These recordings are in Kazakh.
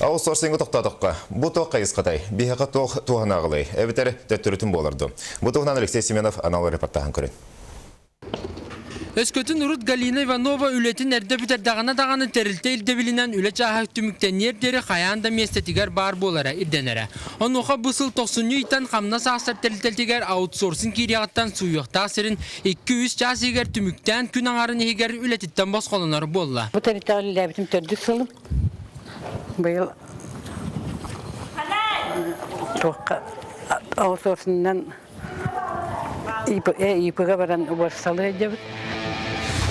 Аутсорсинг тоқтадыққа. Бұ тоқ қайысқатай. Бихақа тоқ туғана ағылай. Әбітері тәттүрітін болырды. Бұ тоғынан Алексей Семенов аналы репортағын көрін. Өскөтін Урут Галина Иванова үлетін әрді бүтердағаны тәрілті үлдебілінен үлі жаға үттіміктен ебдері қаян да местетігер бар болары ирденері. Онуға бұсыл 90 үйтен қамна сақсар тәрілтелтігер аутсорсын кирияғаттан суйықта сірін 200 час егер түміктен күн аңарын егер үлетіттен бос қолынары болла. Бұл тәрілтіғалі ләбітім төрді сылым. Бұл тоққа аутсорсыннан ипыға баран ұбарсалы әдебіт.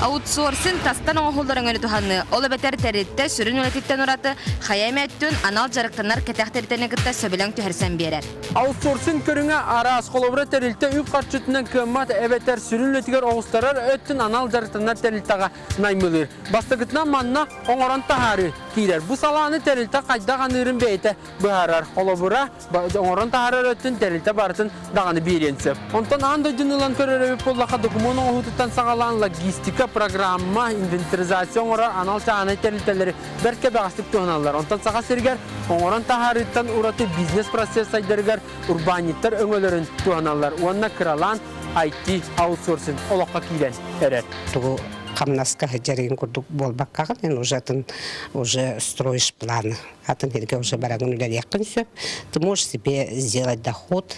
Аутсорсин тастан оңғылдарын өні тұханны. Олы бәтер тәрітті сүрін өлетіктен ұраты, қаяметтін анал жарықтанар кәтәқтерітені күтті сөбілің түхерсен берер. Аутсорсин көріңе ара асқолыбыра тәрілті үп қарчытынан көммат әбәтер сүрін өлетігер оғыстарар өттін анал жарықтанар тәрілтіға наймылыр. Бастығытынан манна оңыран тахары кейлер. Бұл саланы тәрілті қайдаған үрін бейті бұхарар. Олыбыра оңыран тахарар өттін тәрілті барытын дағаны беренсіп. Онтан аңды дүнілан көреребіп болақа документің оғытыттан сағалан логистика программа, инвентаризация оңырар, анал чағаны тәрілтелері бәрке бағастық туғаналар. Онтан саға сергер, оңыран тахарыттан ұраты бизнес процесс айдыргар урбаниттар өңөлерін туғаналар. Онына кыралан IT аутсорсинг олаққа кейлен әрер. Камнаска хеджерин курдук болбакка мен уже строишь планы. А ты уже барагун якын сөп. Ты можешь себе сделать доход.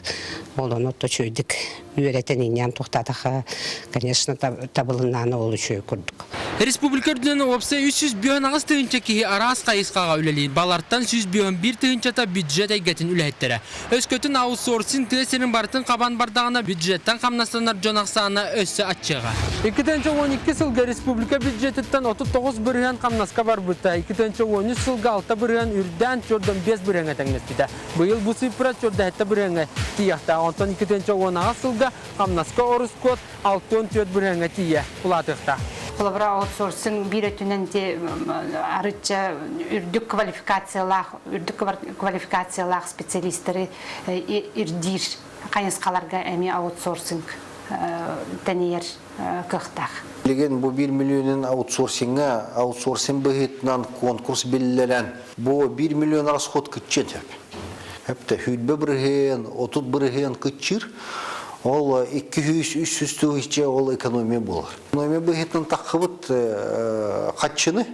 Оно то чуйдик. Үйретенинен тоқтатаха, конечно, табылынан олы чуй курдук. Республикардын опса 300 бион ағыз тыгынча кихи арас қайысқаға үлелейін. Баларттан 100 бион бір тыгынчата бюджет әйгетін үләйттері. Өскөтін аутсорсинг тесерін бартын қабан бардағына бюджеттен қамнастанар жонақсағына өссі атчыға. 2012 сылға республика бюджеттен 39 бірген қамнасқа бар бұтта. 2013 сылға 6 бірген үрден чордан 5 бірген әтәңнес біті. Бұйыл бұл сыйпыра чорда әтті біргенге тияқта. Онтан 2010 сылға қамнасқа орыс код 6-4 біргенге тия ұлатықта. Қолабыра аутсорсинг бір өтінен де арытча үрдік квалификациялақ специалистері үрдір қайынсқаларға әме аутсорсинг тәнейер қықтақ. Леген бұл 1 миллионын аутсорсинг бұғытынан конкурс белілерін бұл 1 миллион расход күтчен. Әпті хүйтбі бірген, 30 бірген күтчір. Ол 200-300 түйінші ол экономия болар. Экономия бұғытынан таққыбыт қатшыны,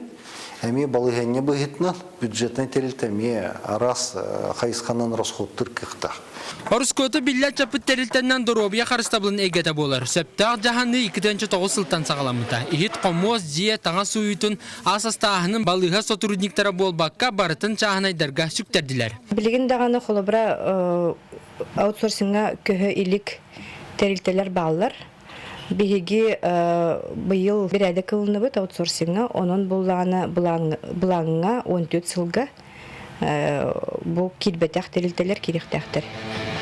әме балығанне бұғытынан бюджетнен тәрілтәме арас қайысқанан расходтыр қықтақ. Орыскоты биллет чапыт тәрілтәннен дұробия қарыстабылын әйгеті болар. Сөптақ жағанны 2-9 сылтан сағаламыта. Ихит қомоз, зие, таңа суютын, асастағының балыға сотрудниктары болбаққа барытын чағынайдарға сүктерділер. Білген дағаны қолыбыра аутсорсинга көһө илик тәрилтелер баллар. Биһиги быйыл бир айда кылыныбыт аутсорсинга, онон булаңга 14 сылга бу килбетах тәрилтелер кирихтахтар.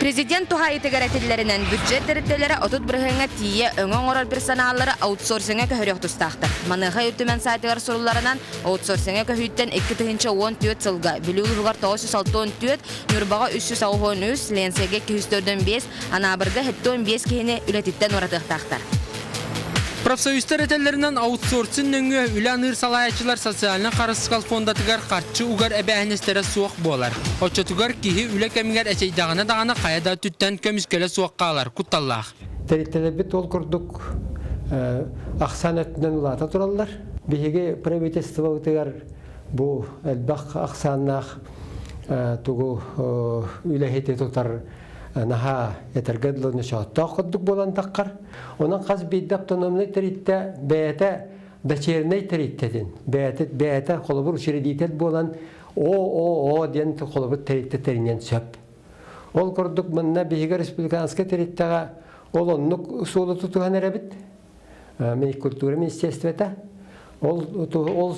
Президент туха итегәрәтелләреннән бюджет тәрилтеләре отут бирһәңгә тие өңөң орар персоналлары аутсорсинга көһөрөк тустахтар. Маныга үтүмән сайтыгар соруларынан аутсорсинга көһүттен 2-14 сылга, билүлүгәр 964, Нурбага 393, Ленсеге 204-5, Анабырга 75 кене үләтиттән оратыктахтар. Профсоюзтар этеллеринен аутсорсинг нөңгө үләныр салаячылар социальны қарысқал фондатыгар қарчы угар әбәһінестері суық болар. Очотугар кихи үлі кәмігер әсейдағына қаяда түттен көміскелі суыққалар құтталлақ. Тәреттелебет ол күрдік ақсан өттінен ұлата тұралар. Беге правительство өтігер бұл әлбақ ақсаннақ тұғы үләхеті тұтар наха этергедлыны шоттоо коддук болан таккар. Онан каз бийде автономный теритте бәйәтә дәчерней териттедин. Бәйәтә холобур учредитель болан о ден холобур теритте теринен сөп. Ол кордук манна бейге республиканская териттага ол оннук суолу тутуган эребит. Культура министерствета ол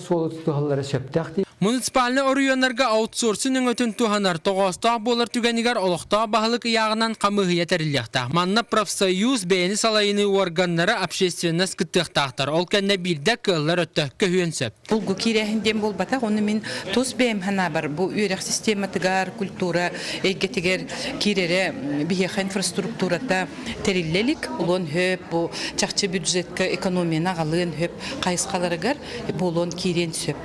суолу тутугаллары сөптәхти. Муниципальный орыйонларга аутсорсинг өтін туханар тоғастақ болар түгенігер олықтақ бағылық яғынан қамығыя тәріліяқта. Манна профсоюз бәйіні салайыны органнары общественность күттіқтақтар. Ол кәнне білді көллар өтті көхуенсіп. Бұл күкерехінден бол батақ, оны мен тос бәйім хана бар. Бұл үйрек систематығар, культура, әйгетігер керері бейеқ инфраструктурата тәрілелік. Олон хөп, бұл чақчы бюджетка экономияна ғалын хөп, қайысқаларығар болон керен сөп.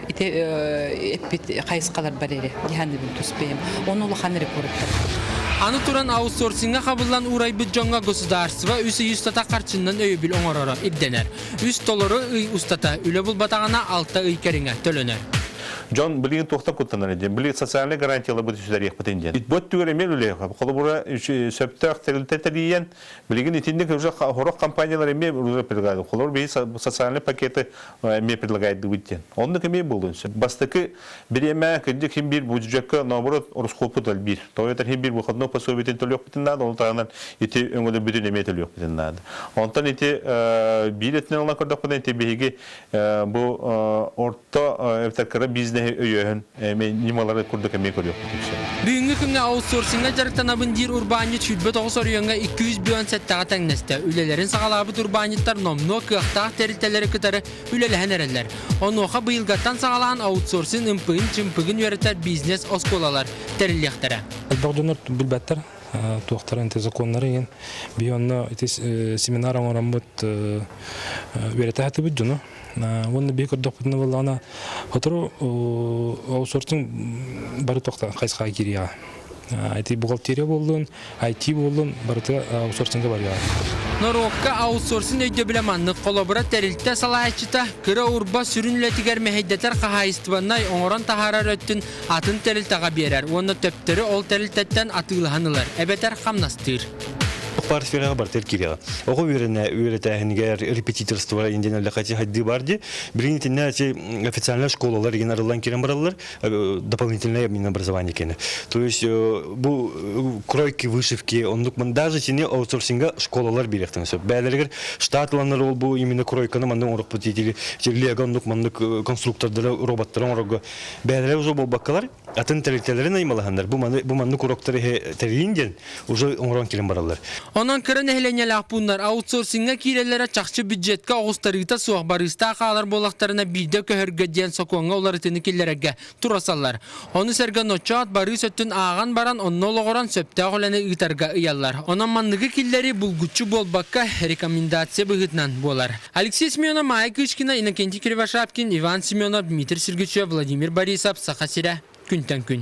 кайыскалар бар эре. Диханды бил туспем. Оны улахан рекордтар. Аны туран аутсорсинга кабылдан урайбыт жоңга государство үсі юстата карчыннан өйбіл оңорора ирденер. Үс толору ый устата үлі бұл батағана 6 ый керіңе төлөнер. Джон билигин тохта куттанар эден. Билиг социальный гарантиялар бут үсүлөр патенден. Бот түгөрө мел үле. Колубура сөптөк терилтетелиен билигин итинде уже хорок компаниялар эме уже предлагают. Колор бей социальный пакеты эме предлагает диттен. Онда кеме болду. Бастыкы биреме кенде ким бир бюджетке наоборот орускопутал бир. Тойтер ким бир выходной пособиетен төлөк битен надо. Ол тагынан ити өңөдө бүтүн эме төлөк битен надо. Онтан ити биретен алган көрдөк битен ити биги бу орто эфтеркара бизнес өйөһөн нималары курдук эме көрөк. Бүгүнкү күнгө аутсорсинга жарыктанабын дир урбанит чүлбөт огосорuyonga 200 миллион сеттага теңнесте. Үлелерин сагалабы урбаниттар номно кыактак терилтелери кытары үлелехен эрелер. Онуха быйылгаттан сагалаан аутсорсин ымпыгын чымпыгын үйрөтер бизнес осколалар терилехтере. Албагдонор билбеттер туактарын те законнары ен бионно семинар оңорамбыт үйрөтөт бүджүнү. Оны бекер допытны болана хотору аутсорсинг бары токта кайсыга кирия. IT бухгалтерия болдун, IT болдун, бары аутсорсингге бария. Норокка аутсорсинг өйдө биле маннык колобура терилте салаачыта кыра урба сүрүнлетигер мехеддетер кахайыстыбаннай оңорон тахарар өттүн атын терилтага берер. Оны төптөрү ол терилтеттен атыылханылар. Эбетер хамнастыр. Партия бар теркирия. Ого үйрәтәһенгә репетиторство инден ләкәти хадди барды. Бринитне официальная школалар генераллар кирен баралар, дополнительное образование кене. То есть бу кройки, вышивки, ондук даже сине аутсорсинга школалар билектен сөп. Бәйләргә штатланыр ул бу именно кройканы мандын урып бүтители, легондук мандык конструкторлар, роботлар орга. Бәйләр уже бу бакалар атын терилтелерин аймалгандар. Бу мандык кроктары терилинден уже оңрон кирен баралар. Онан кырын эхленелек бундар аутсорсинга кирелere чакчы бюджетке огустарыта суак барыста калар болактарына бирде көһөргө ден соконга олар тенекиллерге турасалар. Оны серген очат бары сөттүн аган баран оннологоран сөптө голене ытарга ыяллар. Онан мандыгы киллери булгучу болбакка рекомендация быгытнан болар. Алексей Семенов, Майя Кышкина, Иннокентий Кривошапкин, Иван Семенов, Дмитрий Сергеевич, Владимир Борисов, Сахасире, күнтен күн.